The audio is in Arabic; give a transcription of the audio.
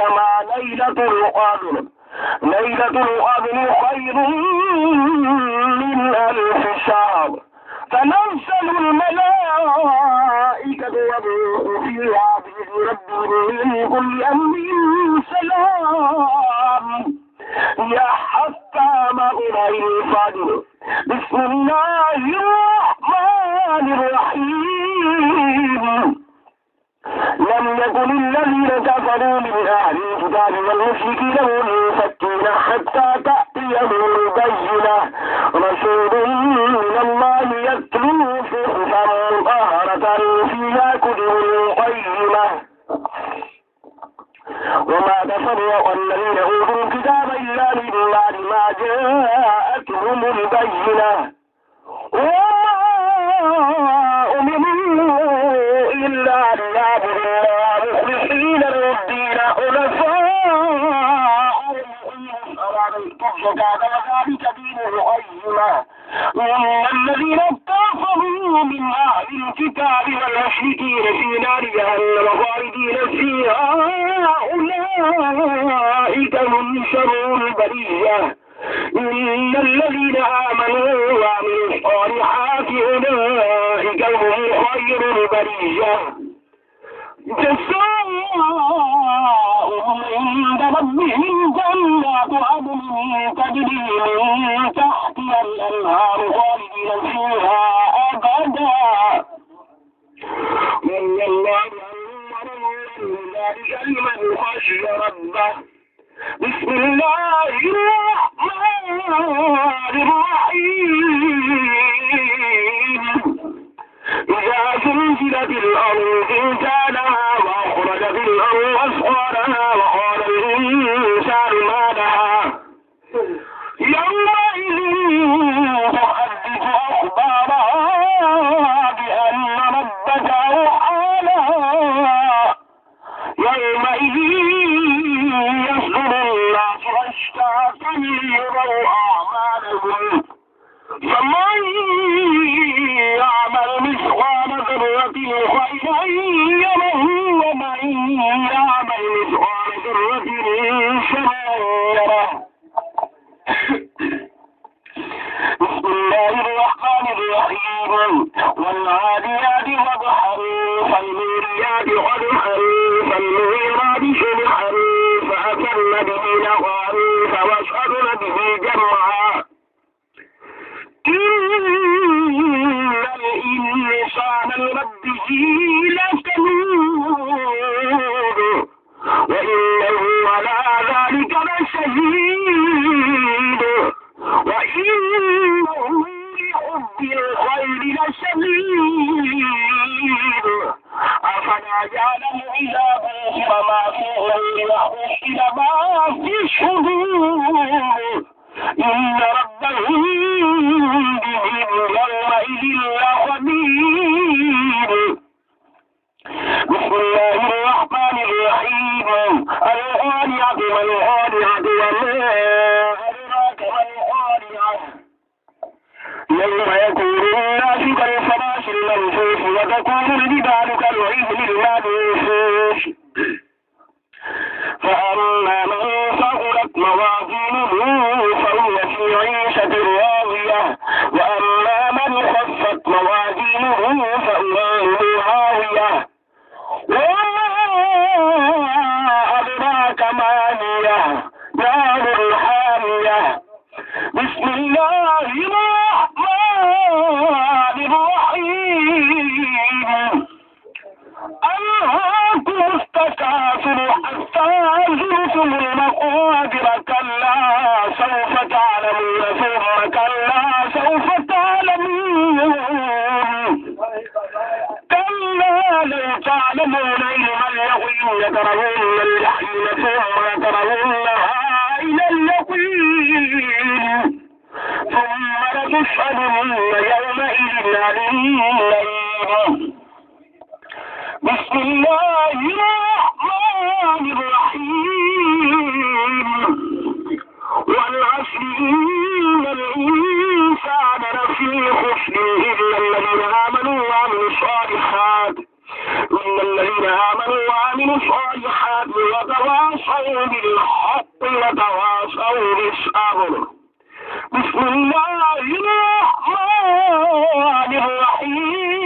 إنما ليلة القدر خير من 1000 شهر. تنزل الملائكة والروح فيها بإذن ربهم من كل أمر سلام هي حتى مطلع الفجر. بسم الله الرحمن الرحيم. لم يكن الذين كفروا من أهل الكتاب والمشركين منفكين حتى تأتيهم البينة. رسول من الله يتلو صحفا مطهرة فيها كتب قيمة. وما تفرق الذين أوتوا الكتاب إلا من بعد ما جاءتهم البينة. أمروا إلا ليعبدوا الله مخلصين له الدين حنفاء وذلك دين القيمة. إن الذين كفروا من أهل الكتاب والمشركين في نار جهنم خالدين فيها أولئك هم شر البرية. إن الذين آمنوا وعملوا الصالحات أولئك هم خير البرية. جزاؤهم عند ربهم جنات عدن تجري من تحتها الأنهار خالدين فيها أبدا. رضي الله عنهم ذلك لمن خشي ربه. بسم الله الرحمن الرحيم. إذا زلزلت الأرض زلزالها وأخرجت الأرض أثقالها وقال الإنسان ما لها يومئذ تحدث أخبارها بأن ربك أوحى لها. يومئذ يصدر الناس أشتاتا ليروا أعمالهم. فمن يعمل مثقال ذرة خيرا يره ومن يعمل مثقال ذرة شرا يره. بسم الله الرحمن الرحيم. والعاديات ضبحا فالموريات قدحا فالمغيرات شبحا فأثرن به نقعا فوسطن به جمعا. إن الإنسان لربه لكنود وإنه على ذلك لشهيد وإنه لحب الخير لشديد. أفلا يعلم إذا بشر ما في الغيب وحصل ما في الصدور إن ربهم بهم يومئذ لخبير. بسم الله الرحمن الرحيم. القارعة ما القارعة وما أدراك ما القارعة. يوم يكون الناس كالفراش المنفوش وتكون الجبال كالعهن المنفوش. فأما من ثقلت موازينه فهو في عيشة راضية وأما من خفت موازينه فأمه هاوية. وما أدراك ما هي نار حامية. بسم الله الرحمن الرحيم. ألهاكم التكاثر حتى زرتم المقابر. كلا سوف تعلمون ثم كلا سوف تعلمون. كلا لو تعلمون علم اليقين لترون الجحيم ثم لترونها إلى اليقين ثم لتسألن يومئذ عن النعيم. بسم الله الرحمن الرحيم. والعصر إن الإنسان لفي خسر إلا الذين آمنوا وعملوا الصالحات. إن الذين آمنوا وعملوا الصالحات وتواصوا بالحق وتواصوا بالصبر. بسم الله الرحمن الرحيم.